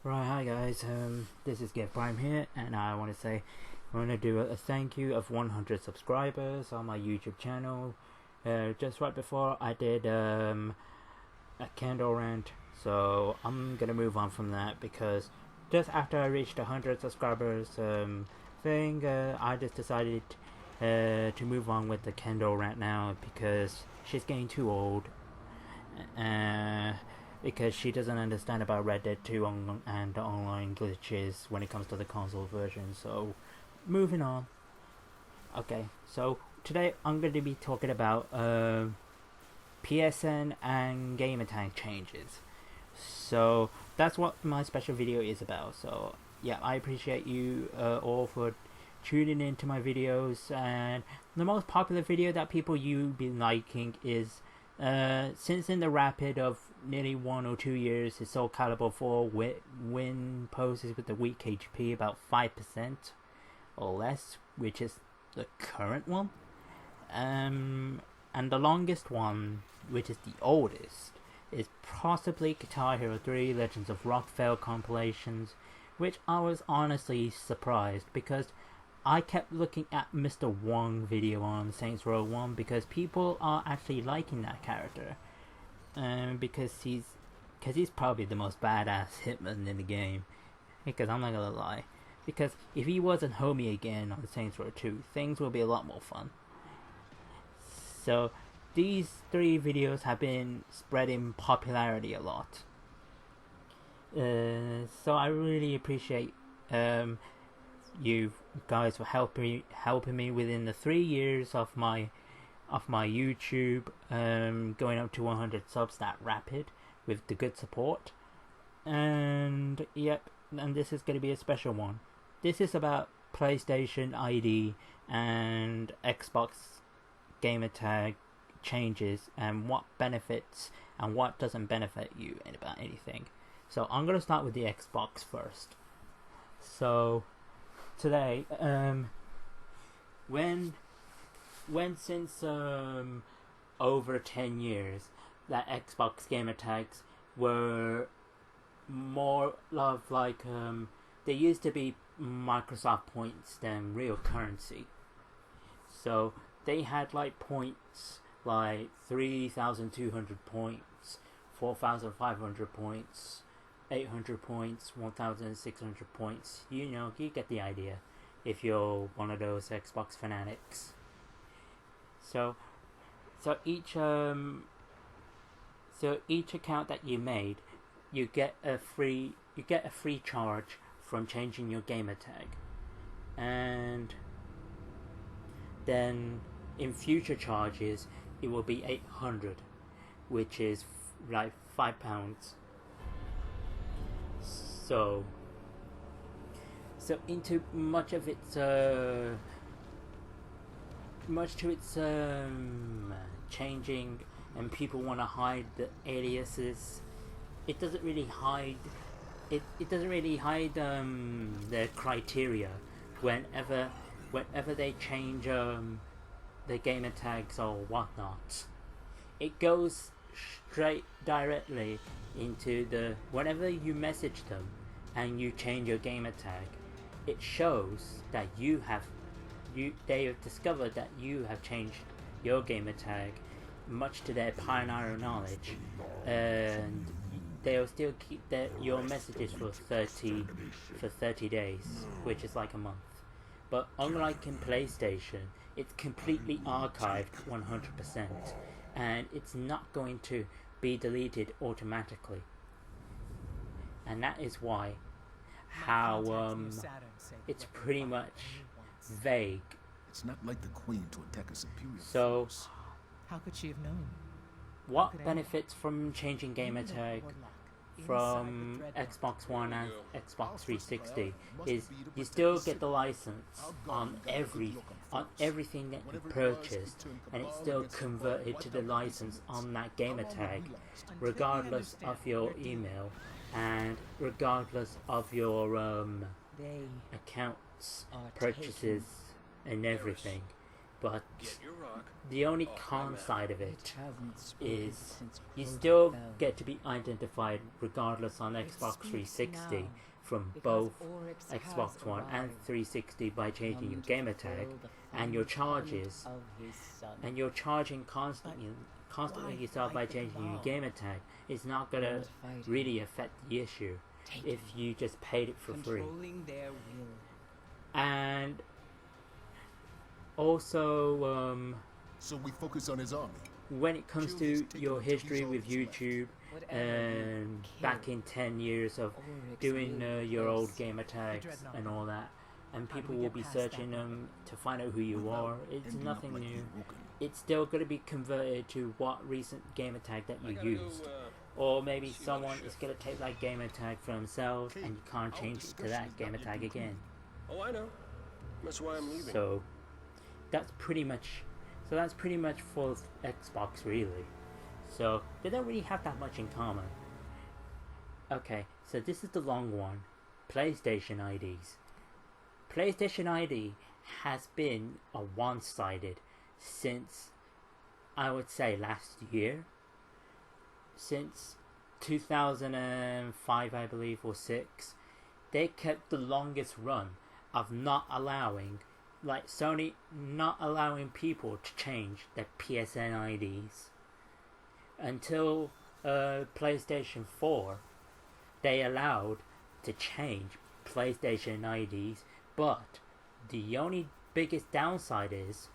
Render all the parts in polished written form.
Right, hi guys, this is Geth Prime here, and I want to say I want to do a thank you of 100 subscribers on my YouTube channel. Just right before I did a candle rant, so I'm gonna move on from that because just after I reached 100 subscribers I just decided to move on with the candle rant now because she's getting too old. Because she doesn't understand about Red Dead 2 and the online glitches when it comes to the console version. So, moving on. Okay, so today I'm going to be talking about PSN and gamertag changes. So, that's what my special video is about. So, yeah, I appreciate you all for tuning into my videos. And the most popular video that people you've been liking is since in the rapid of nearly 1 or 2 years, his Soul Calibur 4 win poses with the weak HP about 5% or less, which is the current one. And the longest one, which is the oldest, is possibly Guitar Hero 3 Legends of Rockvale compilations, which I was honestly surprised because I kept looking at Mr. Wong video on Saints Row 1 because people are actually liking that character. Because he's probably the most badass hitman in the game. Because I'm not gonna lie. Because if he wasn't homie again on Saints Row 2, things will be a lot more fun. So these 3 videos have been spreading popularity a lot. So I really appreciate you guys for helping me within the 3 years of my YouTube going up to 100 subs that rapid with the good support. And yep, and this is going to be a special one. This is about PlayStation ID and Xbox gamertag changes and what benefits and what doesn't benefit you about anything. So I'm going to start with the Xbox first. So today, when since over 10 years that Xbox gamer tags were more of like they used to be Microsoft points than real currency. So they had like points like 3,200 points, 4,500 points, 800 points, 1,600 points. You know, you get the idea if you're one of those Xbox fanatics. So each account that you made, you get a free charge from changing your gamertag, and then in future charges it will be 800, which is like £5. So into much to its changing, and people want to hide the aliases. It doesn't really hide the criteria whenever they change the gamer tags or whatnot. It goes straight directly into whenever you message them and you change your gamer tag, it shows that they have discovered that you have changed your gamer tag, much to their pioneer knowledge, and they'll still keep your messages for 30 days, which is like a month. But unlike in PlayStation, it's completely archived 100%, and it's not going to be deleted automatically. And that is why it's pretty much vague. It's not like the Queen to attack a superior. So how could she have known? What benefits from changing gamertag from Xbox One and Xbox 360 is you still get the license on everything that you purchased, and it's still converted to the license on that gamertag, regardless of your email and regardless of your accounts, purchases and everything. but Get your rock. the only off my con map. side of It it hasn't spoken is since you Crow's still Bell. get to be identified regardless on It Xbox speaks 360 now, from because both Oryx Xbox has One and arrived, 360 by changing come your to gamer tag, fulfill the and your final covenant charges, of his son. and you're charging constantly why yourself by fight the changing your cabal? gamer tag. It's not Do gonna not fight really affect the issue Take if you just paid it for free. controlling their will. And also, So we focus on his army. when it comes Kill to his ticket your until he's history all with that's left. YouTube, Whatever and you back kill, in 10 years of Oryx doing will your old replace. gamer tags Dreadnought. and all that, and How do people we will get be past that searching then? them to find out who you Without are. It's ending up nothing like new. the Woken. It's still going to be converted to what recent gamer tag that I you gotta used. go, Or maybe see someone another is shift. going to take that gamer tag for themselves, Okay, and you can't our change it to discussion that is not gamer yet tag concluded. again. Oh, I know. That's why I'm leaving. So that's pretty much for Xbox, really. So they don't really have that much in common. Okay, so this is the long one. PlayStation IDs. PlayStation ID has been a one-sided since, I would say, last year. Since 2005, I believe, or 6, they kept the longest run of not allowing, like Sony, not allowing people to change their PSN IDs until PlayStation 4. They allowed to change PlayStation IDs, but the only biggest downside is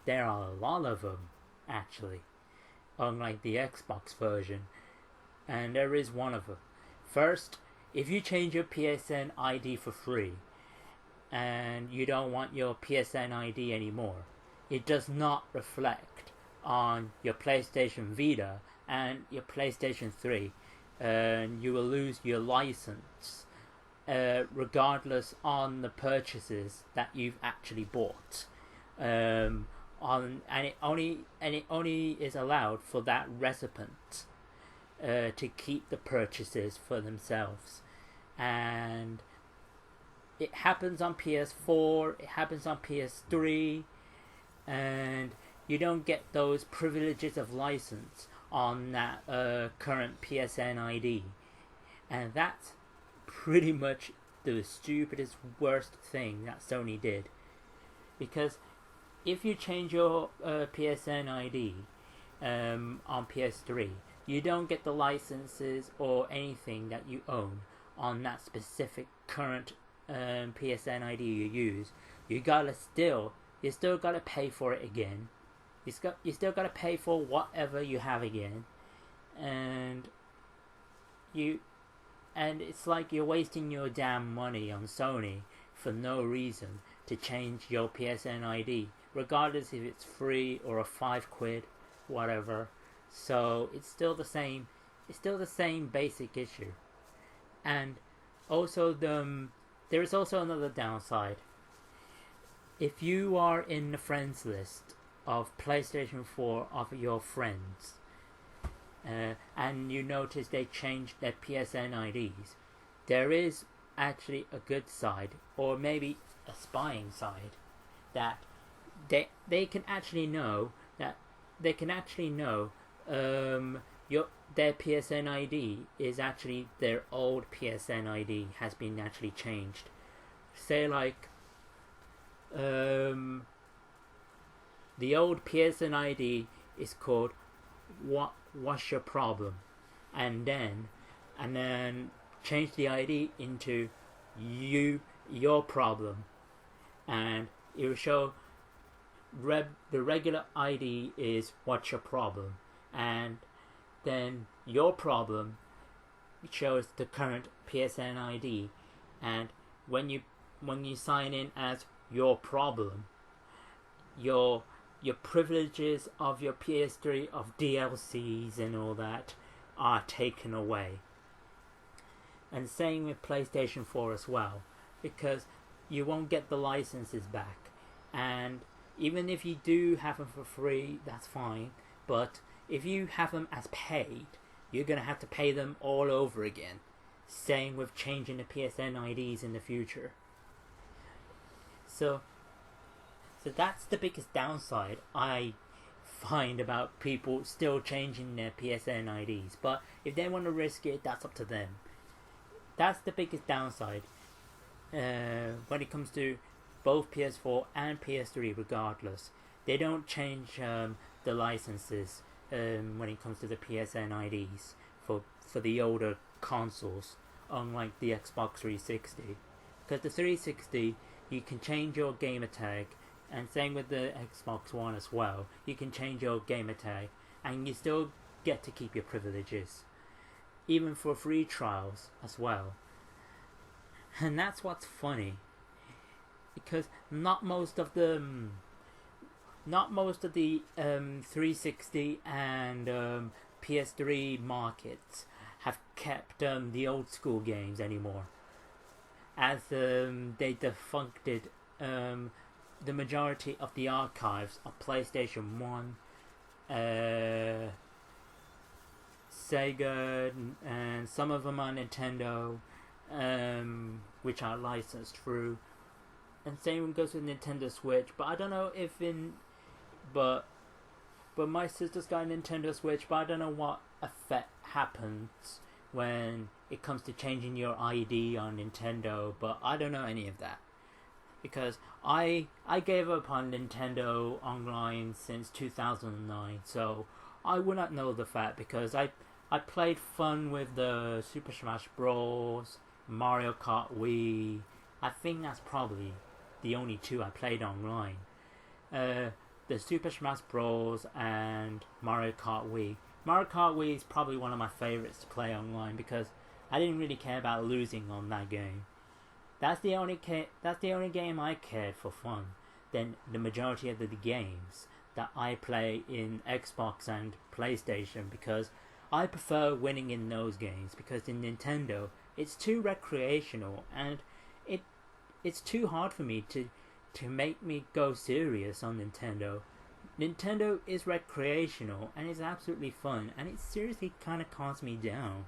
there are a lot of them, actually, unlike the Xbox version, and there is one of them. First, if you change your PSN ID for free and you don't want your PSN ID anymore, it does not reflect on your PlayStation Vita and your PlayStation 3, and you will lose your license regardless on the purchases that you've actually bought. And it only is allowed for that recipient to keep the purchases for themselves. And it happens on PS4, it happens on PS3, and you don't get those privileges of license on that current PSN ID. And that's pretty much the stupidest, worst thing that Sony did. Because if you change your PSN ID on PS3, you don't get the licenses or anything that you own on that specific current PSN ID you use. You still gotta pay for it again. You still gotta pay for whatever you have again, and it's like you're wasting your damn money on Sony for no reason to change your PSN ID, regardless if it's free or a £5, whatever. So it's still the same. It's still the same basic issue. And also there is also another downside. If you are in the friends list of PlayStation 4 of your friends, and you notice they changed their PSN IDs, there is actually a good side, or maybe a spying side, that they can actually know their PSN ID is actually their old PSN ID has been actually changed. Say like the old PSN ID is called what's your problem, and then change the ID into your problem, and it will show the regular ID is what's your problem, and then your problem shows the current PSN ID, and when you sign in as your problem, your privileges of your PS3 of DLCs and all that are taken away. And same with PlayStation 4 as well, because you won't get the licenses back. And even if you do have them for free, that's fine, but if you have them as paid, you're going to have to pay them all over again. Same with changing the PSN IDs in the future. So So that's the biggest downside I find about people still changing their PSN IDs. But if they want to risk it, that's up to them. That's the biggest downside when it comes to both PS4 and PS3 regardless. They don't change the licenses when it comes to the PSN IDs for the older consoles, unlike the Xbox 360. Because the 360, you can change your gamer tag, and same with the Xbox One as well. You can change your gamer tag, and you still get to keep your privileges, even for free trials as well. And that's what's funny, because not most of the 360 and PS3 markets have kept the old school games anymore, as they defuncted the majority of the archives of PlayStation 1, Sega, and some of them on Nintendo, which are licensed through. And same goes with Nintendo Switch, but I don't know if but my sister's got a Nintendo Switch, but I don't know what effect happens when it comes to changing your ID on Nintendo, but I don't know any of that. Because I gave up on Nintendo Online since 2009, so I would not know the fact, because I played fun with the Super Smash Bros, Mario Kart Wii. I think that's probably the only two I played online. The Super Smash Bros and Mario Kart Wii. Mario Kart Wii is probably one of my favorites to play online, because I didn't really care about losing on that game. That's the only game I cared for fun. Then the majority of the games that I play in Xbox and PlayStation, because I prefer winning in those games, because in Nintendo it's too recreational, and it's too hard for me to make me go serious on Nintendo. Nintendo is recreational and it's absolutely fun, and it seriously kind of calms me down.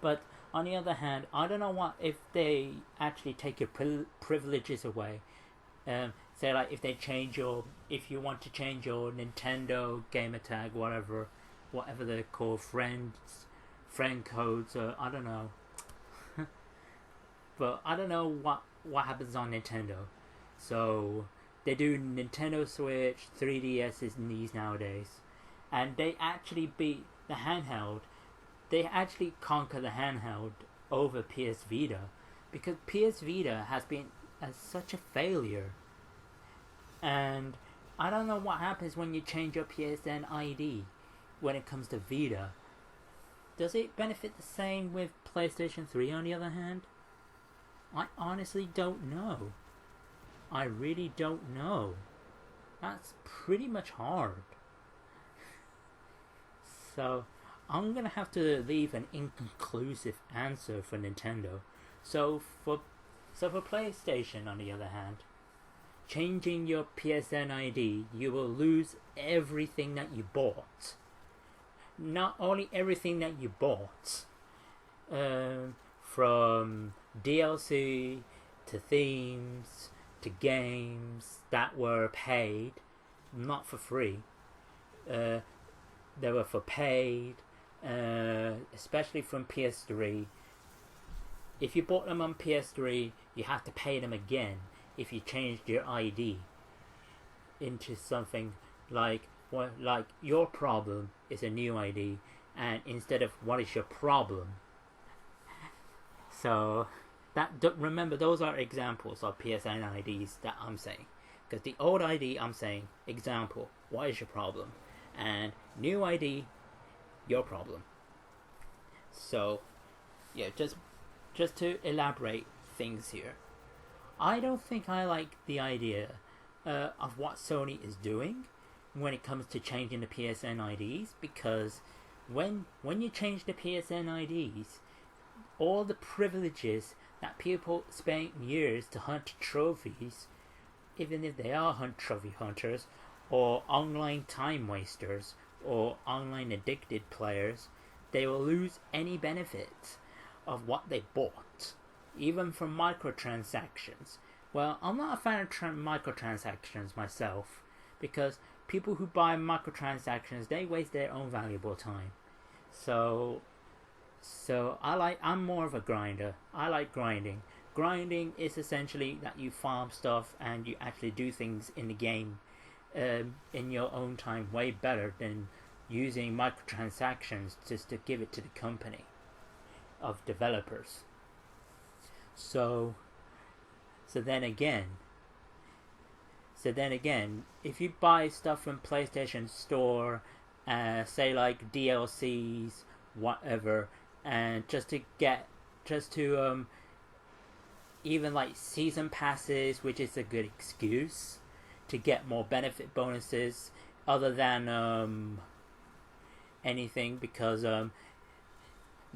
But on the other hand, I don't know what if they actually take your privileges away. Say like if you want to change your Nintendo gamer tag, whatever they're called, friend codes, I don't know. But I don't know what happens on Nintendo. So they do Nintendo Switch, 3DSs and these nowadays, and they actually beat the handheld. They actually conquer the handheld over PS Vita, because PS Vita has been such a failure. And I don't know what happens when you change your PSN ID when it comes to Vita. Does it benefit the same with PlayStation 3 on the other hand? I honestly don't know. I really don't know. That's pretty much hard. So I'm gonna have to leave an inconclusive answer for Nintendo. So for PlayStation, on the other hand, changing your PSN ID, you will lose everything that you bought. Not only everything that you bought, from DLC to themes to games that were paid, not for free. They were for paid, especially from PS3. If you bought them on PS3, you have to pay them again if you changed your ID into something like your problem is a new ID, and instead of what is your problem. So remember, those are examples of PSN IDs that I'm saying. Because the old ID, I'm saying, example, what is your problem? And new ID, your problem. So, yeah, just to elaborate things here. I don't think I like the idea of what Sony is doing when it comes to changing the PSN IDs, because when you change the PSN IDs, all the privileges that people spend years to hunt trophies, even if they are trophy hunters, or online time wasters, or online addicted players, they will lose any benefit of what they bought, even from microtransactions. Well, I'm not a fan of microtransactions myself, because people who buy microtransactions, they waste their own valuable time. So I'm more of a grinder. I like grinding. Grinding is essentially that you farm stuff and you actually do things in the game in your own time way better than using microtransactions just to give it to the company of developers. So then again, if you buy stuff from PlayStation Store, say like DLCs, whatever, and just to even like season passes, which is a good excuse to get more benefit bonuses other than anything, because the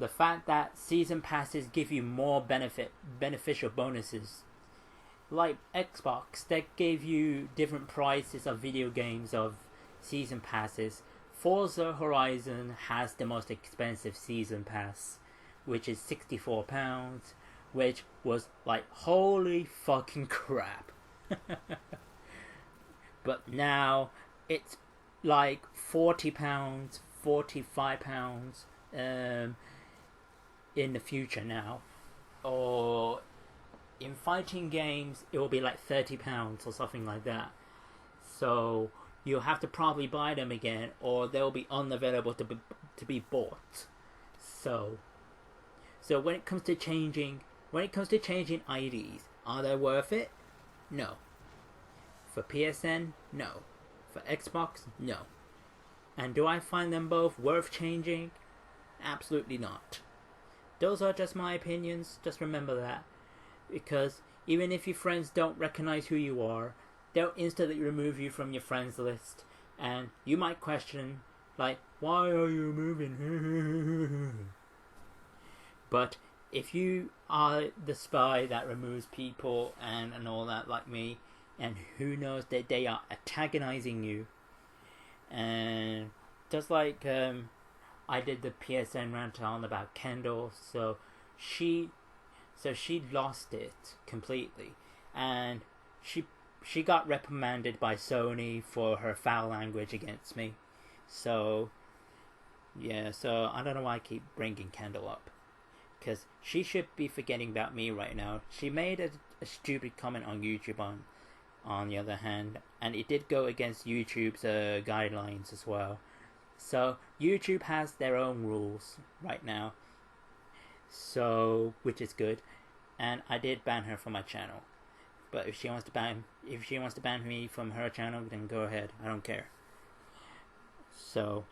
fact that season passes give you more beneficial bonuses. Like Xbox, that gave you different prices of video games of season passes. Forza Horizon has the most expensive season pass, which is £64, which was like, holy fucking crap. But now it's like £40, £45 in the future now. Or in fighting games, it will be like £30 or something like that. So you'll have to probably buy them again, or they'll be unavailable to be bought. So when it comes to changing IDs, are they worth it? No. For PSN, no. For Xbox, no. And do I find them both worth changing? Absolutely not. Those are just my opinions. Just remember that. Because even if your friends don't recognize who you are, they'll instantly remove you from your friends list. And you might question, like, why are you moving? But if you are the spy that removes people and all that, like me, and who knows that they are antagonizing you, and just like I did the PSN rant on about Kendall, so she lost it completely, and she got reprimanded by Sony for her foul language against me. So yeah, so I don't know why I keep bringing Kendall up, because she should be forgetting about me right now. She made a stupid comment on YouTube on the other hand, and it did go against YouTube's guidelines as well. So YouTube has their own rules right now, so which is good, and I did ban her from my channel. But if she wants to ban me from her channel, then go ahead. I don't care. So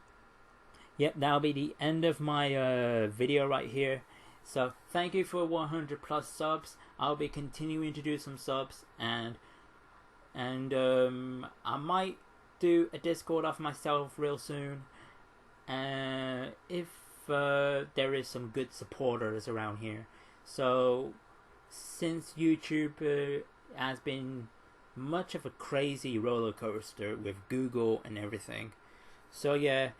yep, that'll be the end of my video right here. So thank you for 100 plus subs. I'll be continuing to do some subs, and I might do a Discord of myself real soon. If there is some good supporters around here. So since YouTube has been much of a crazy roller coaster with Google and everything, so yeah,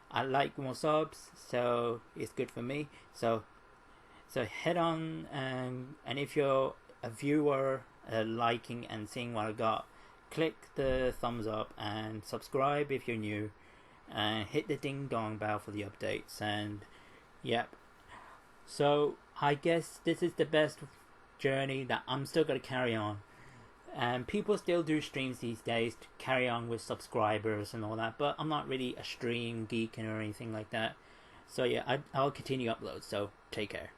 I like more subs, so it's good for me. So head on, and if you're a viewer liking and seeing what I got, click the thumbs up and subscribe if you're new, and hit the ding dong bell for the updates. And yep, so I guess this is the best journey that I'm still going to carry on. And people still do streams these days to carry on with subscribers and all that, but I'm not really a stream geek or anything like that. So yeah, I'll continue uploads, so take care.